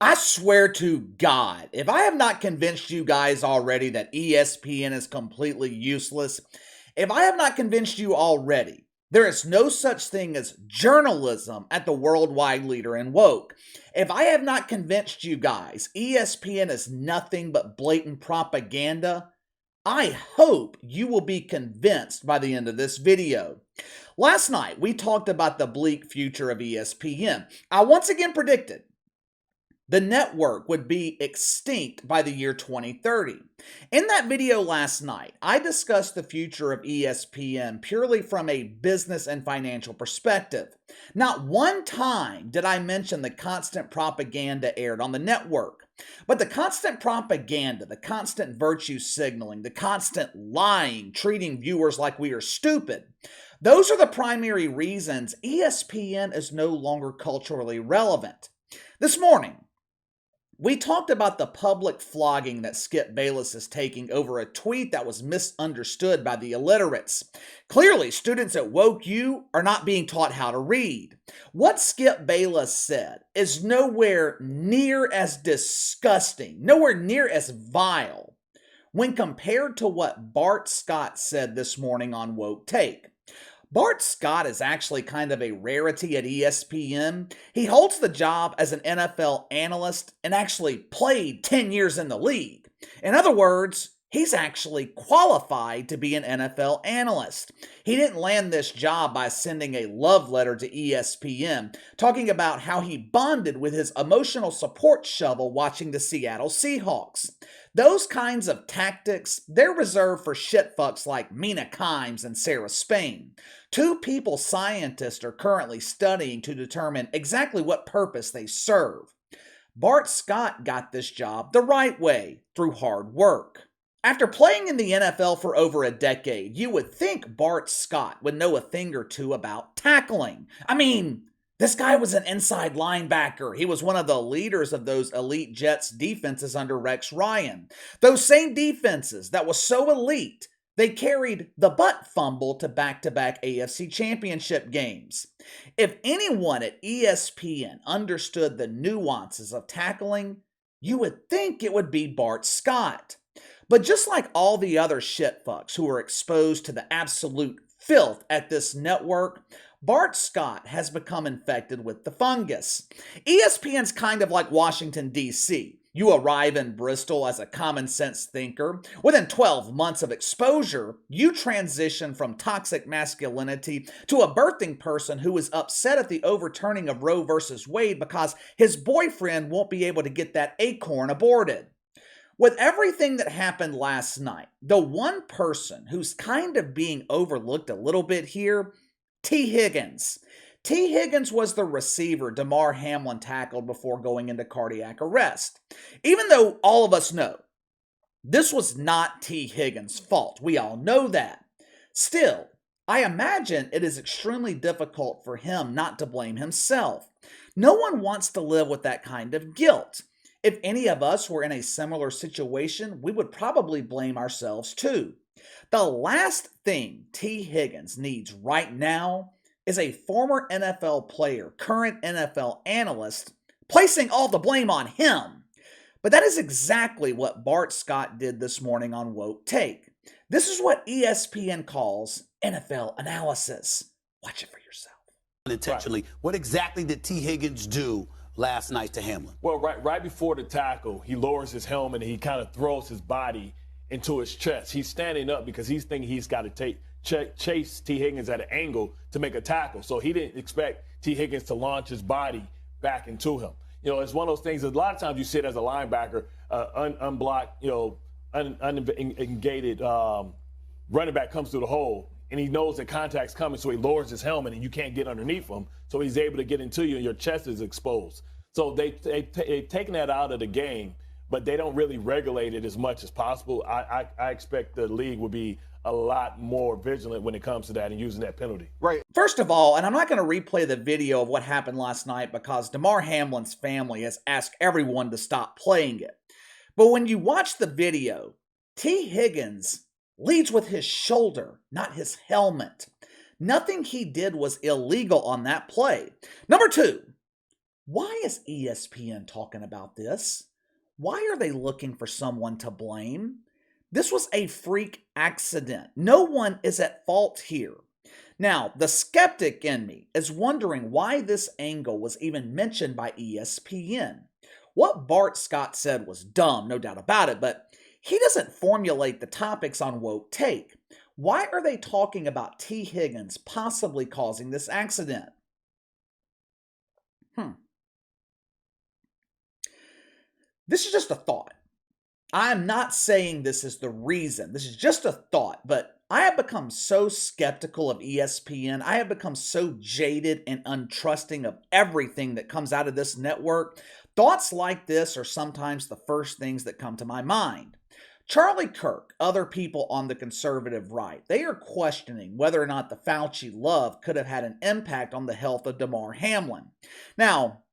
I swear to God, if I have not convinced you guys already that ESPN is completely useless, if I have not convinced you already, there is no such thing as journalism at the worldwide leader in woke. If I have not convinced you guys ESPN is nothing but blatant propaganda, I hope you will be convinced by the end of this video. Last night, we talked about the bleak future of ESPN. I once again predicted the network would be extinct by the year 2030. In that video last night, I discussed the future of ESPN purely from a business and financial perspective. Not one time did I mention the constant propaganda aired on the network. But the constant propaganda, the constant virtue signaling, the constant lying, treating viewers like we are stupid, those are the primary reasons ESPN is no longer culturally relevant. This morning, we talked about the public flogging that Skip Bayless is taking over a tweet that was misunderstood by the illiterates. Clearly, students at Woke U are not being taught how to read. What Skip Bayless said is nowhere near as disgusting, nowhere near as vile, when compared to what Bart Scott said this morning on Woke Take. Bart Scott is actually kind of a rarity at ESPN. He holds the job as an NFL analyst and actually played 10 years in the league. In other words, he's actually qualified to be an NFL analyst. He didn't land this job by sending a love letter to ESPN, talking about how he bonded with his emotional support shovel watching the Seattle Seahawks. Those kinds of tactics, they're reserved for shitfucks like Mina Kimes and Sarah Spain. Two people scientists are currently studying to determine exactly what purpose they serve. Bart Scott got this job the right way, through hard work. After playing in the NFL for over a decade, you would think Bart Scott would know a thing or two about tackling. I mean, this guy was an inside linebacker. He was one of the leaders of those elite Jets defenses under Rex Ryan. Those same defenses that was so elite, they carried the butt fumble to back-to-back AFC championship games. If anyone at ESPN understood the nuances of tackling, you would think it would be Bart Scott. But just like all the other shitfucks who are exposed to the absolute filth at this network, Bart Scott has become infected with the fungus. ESPN's kind of like Washington, D.C. You arrive in Bristol as a common sense thinker. Within 12 months of exposure, you transition from toxic masculinity to a birthing person who is upset at the overturning of Roe versus Wade because his boyfriend won't be able to get that acorn aborted. With everything that happened last night, the one person who's kind of being overlooked a little bit here, Tee Higgins. Tee Higgins was the receiver Damar Hamlin tackled before going into cardiac arrest. Even though all of us know this was not Tee Higgins' fault, we all know that. Still, I imagine it is extremely difficult for him not to blame himself. No one wants to live with that kind of guilt. If any of us were in a similar situation, we would probably blame ourselves too. The last thing Tee Higgins needs right now is a former NFL player, current NFL analyst, placing all the blame on him. But that is exactly what Bart Scott did this morning on Woke Take. This is what ESPN calls NFL analysis. Watch it for yourself. Unintentionally, what exactly did Tee Higgins do last night to Hamlin? Well, right before the tackle, he lowers his helmet and he kind of throws his body into his chest. He's standing up because he's thinking he's got to chase Tee Higgins at an angle to make a tackle. So he didn't expect Tee Higgins to launch his body back into him. You know, it's one of those things that a lot of times you sit as a linebacker, unblocked, unengaged running back comes through the hole, and he knows that contact's coming, so he lowers his helmet and you can't get underneath him. So he's able to get into you and your chest is exposed. So they've taken that out of the game, but they don't really regulate it as much as possible. I expect the league will be a lot more vigilant when it comes to that and using that penalty. Right. First of all, and I'm not going to replay the video of what happened last night because Damar Hamlin's family has asked everyone to stop playing it. But when you watch the video, Tee Higgins leads with his shoulder, not his helmet. Nothing he did was illegal on that play. Number two, Why is ESPN talking about this? Why are they looking for someone to blame? This was a freak accident. No one is at fault here. Now, the skeptic in me is wondering why this angle was even mentioned by ESPN. What Bart Scott said was dumb, no doubt about it, but he doesn't formulate the topics on Woke Take. Why are they talking about Tee Higgins possibly causing this accident? This is just a thought. I'm not saying this is the reason. This is just a thought, but I have become so skeptical of ESPN. I have become so jaded and untrusting of everything that comes out of this network. Thoughts like this are sometimes the first things that come to my mind. Charlie Kirk, other people on the conservative right, they are questioning whether or not the Fauci love could have had an impact on the health of Damar Hamlin. Now,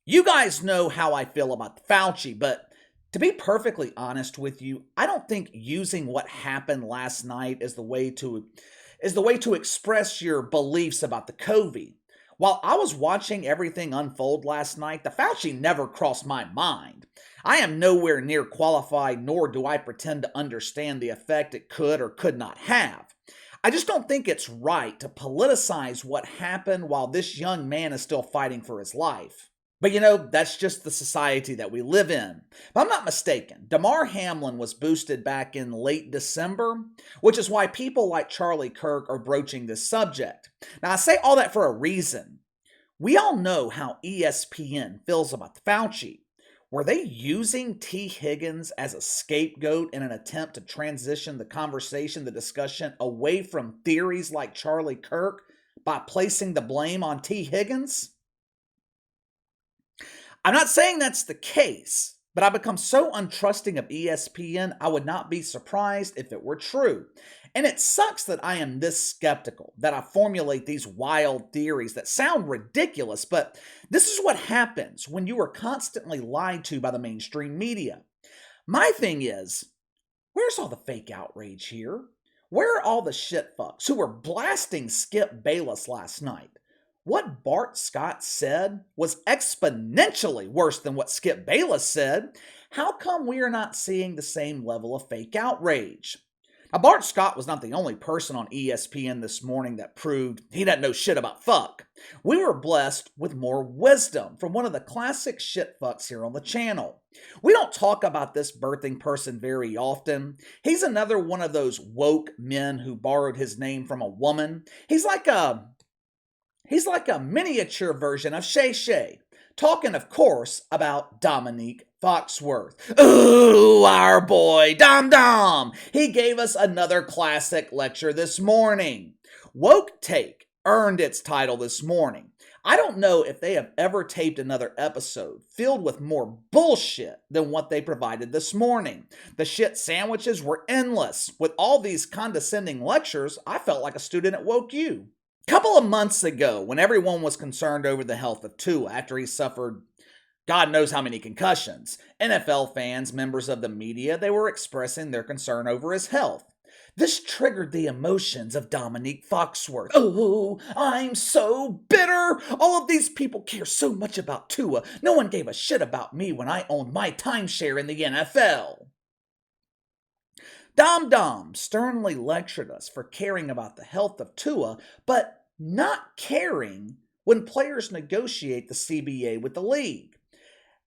you guys know how I feel about Fauci, but to be perfectly honest with you, I don't think using what happened last night is the way to express your beliefs about the COVID. While I was watching everything unfold last night, the Fauci never crossed my mind. I am nowhere near qualified, nor do I pretend to understand the effect it could or could not have. I just don't think it's right to politicize what happened while this young man is still fighting for his life. But that's just the society that we live in. If I'm not mistaken, Damar Hamlin was boosted back in late December, which is why people like Charlie Kirk are broaching this subject. Now, I say all that for a reason. We all know how ESPN feels about the Fauci. Were they using Tee Higgins as a scapegoat in an attempt to transition the conversation, the discussion, away from theories like Charlie Kirk by placing the blame on Tee Higgins? I'm not saying that's the case, but I've become so untrusting of ESPN, I would not be surprised if it were true. And it sucks that I am this skeptical, that I formulate these wild theories that sound ridiculous, but this is what happens when you are constantly lied to by the mainstream media. My thing is, where's all the fake outrage here? Where are all the shitfucks who were blasting Skip Bayless last night? What Bart Scott said was exponentially worse than what Skip Bayless said. How come we are not seeing the same level of fake outrage? Now, Bart Scott was not the only person on ESPN this morning that proved he doesn't know shit about fuck. We were blessed with more wisdom from one of the classic shitfucks here on the channel. We don't talk about this birthing person very often. He's another one of those woke men who borrowed his name from a woman. He's like a miniature version of Shay Shay, talking, of course, about Dominique Foxworth. Ooh, our boy, Dom Dom! He gave us another classic lecture this morning. Woke Take earned its title this morning. I don't know if they have ever taped another episode filled with more bullshit than what they provided this morning. The shit sandwiches were endless. With all these condescending lectures, I felt like a student at Woke U. Couple of months ago, when everyone was concerned over the health of Tua after he suffered God knows how many concussions, NFL fans, members of the media, they were expressing their concern over his health. This triggered the emotions of Dominique Foxworth. Oh, I'm so bitter. All of these people care so much about Tua. No one gave a shit about me when I owned my timeshare in the NFL. Dom Dom sternly lectured us for caring about the health of Tua, but not caring when players negotiate the CBA with the league.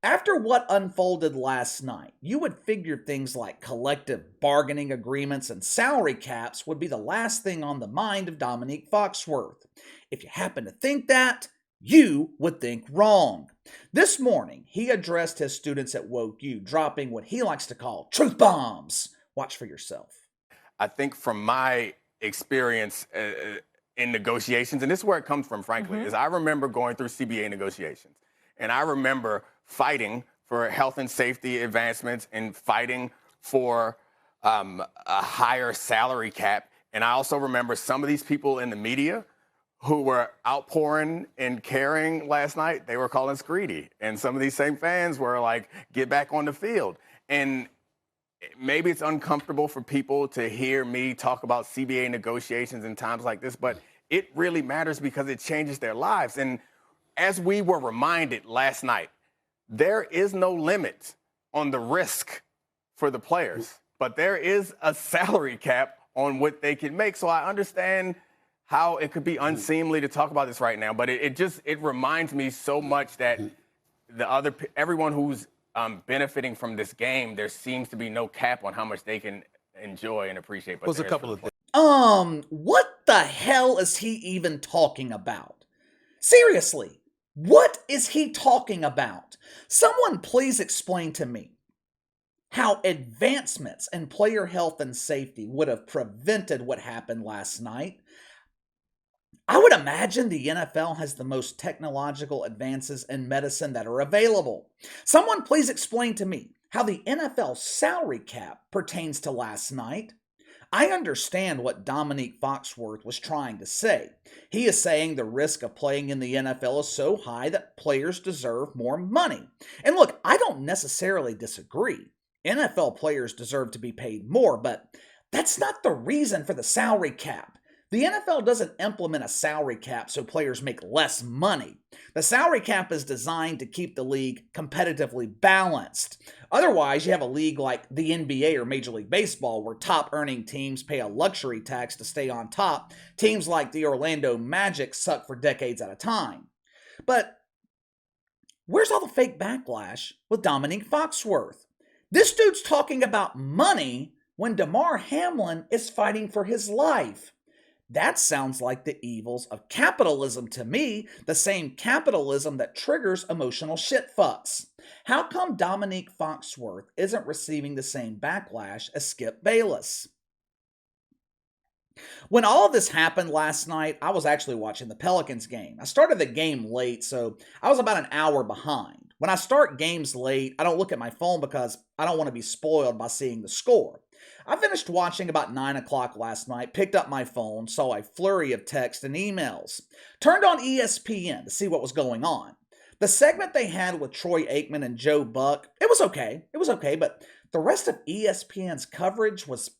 After what unfolded last night, you would figure things like collective bargaining agreements and salary caps would be the last thing on the mind of Dominique Foxworth. If you happen to think that, you would think wrong. This morning, he addressed his students at Woke U, dropping what he likes to call truth bombs. Watch for yourself. I think from my experience in negotiations, and this is where it comes from, frankly, is I remember going through CBA negotiations. And I remember fighting for health and safety advancements and fighting for a higher salary cap. And I also remember some of these people in the media who were outpouring and caring last night, they were calling us greedy. And some of these same fans were like, get back on the field. And maybe it's uncomfortable for people to hear me talk about CBA negotiations in times like this, but it really matters because it changes their lives. And as we were reminded last night, there is no limit on the risk for the players, but there is a salary cap on what they can make. So I understand how it could be unseemly to talk about this right now, but it reminds me so much that everyone who's benefiting from this game, there seems to be no cap on how much they can enjoy and appreciate. But Was a couple of things. What the hell is he even talking about? Seriously, what is he talking about? Someone please explain to me how advancements in player health and safety would have prevented what happened last night. I would imagine the NFL has the most technological advances in medicine that are available. Someone please explain to me how the NFL salary cap pertains to last night. I understand what Dominique Foxworth was trying to say. He is saying the risk of playing in the NFL is so high that players deserve more money. And look, I don't necessarily disagree. NFL players deserve to be paid more, but that's not the reason for the salary cap. The NFL doesn't implement a salary cap so players make less money. The salary cap is designed to keep the league competitively balanced. Otherwise, you have a league like the NBA or Major League Baseball where top-earning teams pay a luxury tax to stay on top. Teams like the Orlando Magic suck for decades at a time. But where's all the fake backlash with Dominique Foxworth? This dude's talking about money when Damar Hamlin is fighting for his life. That sounds like the evils of capitalism to me, the same capitalism that triggers emotional shitfucks. How come Dominique Foxworth isn't receiving the same backlash as Skip Bayless? When all of this happened last night, I was actually watching the Pelicans game. I started the game late, so I was about an hour behind. When I start games late, I don't look at my phone because I don't want to be spoiled by seeing the score. I finished watching about 9 o'clock last night, picked up my phone, saw a flurry of texts and emails. Turned on ESPN to see what was going on. The segment they had with Troy Aikman and Joe Buck, it was okay, but the rest of ESPN's coverage was,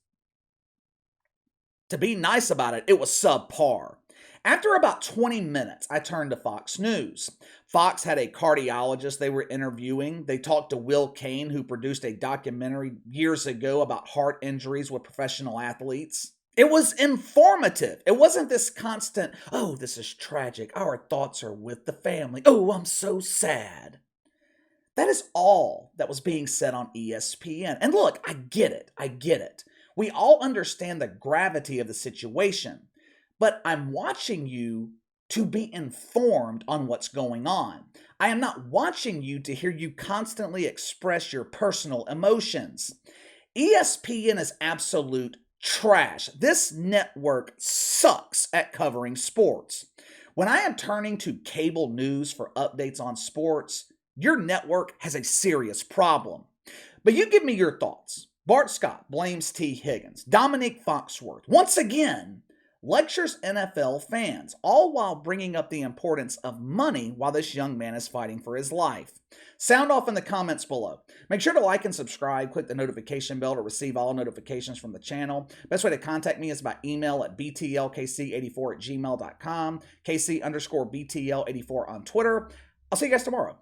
to be nice about it, it was subpar. After about 20 minutes, I turned to Fox News. Fox had a cardiologist they were interviewing. They talked to Will Kane, who produced a documentary years ago about heart injuries with professional athletes. It was informative. It wasn't this constant, oh, this is tragic. Our thoughts are with the family. Oh, I'm so sad. That is all that was being said on ESPN. And look, I get it. We all understand the gravity of the situation. But I'm watching you to be informed on what's going on. I am not watching you to hear you constantly express your personal emotions. ESPN is absolute trash. This network sucks at covering sports. When I am turning to cable news for updates on sports, your network has a serious problem. But you give me your thoughts. Bart Scott blames Tee Higgins. Dominique Foxworth, once again, lectures NFL fans, all while bringing up the importance of money while this young man is fighting for his life. Sound off in the comments below. Make sure to like and subscribe. Click the notification bell to receive all notifications from the channel. Best way to contact me is by email at btlkc84@gmail.com, KC_BTL84 on Twitter. I'll see you guys tomorrow.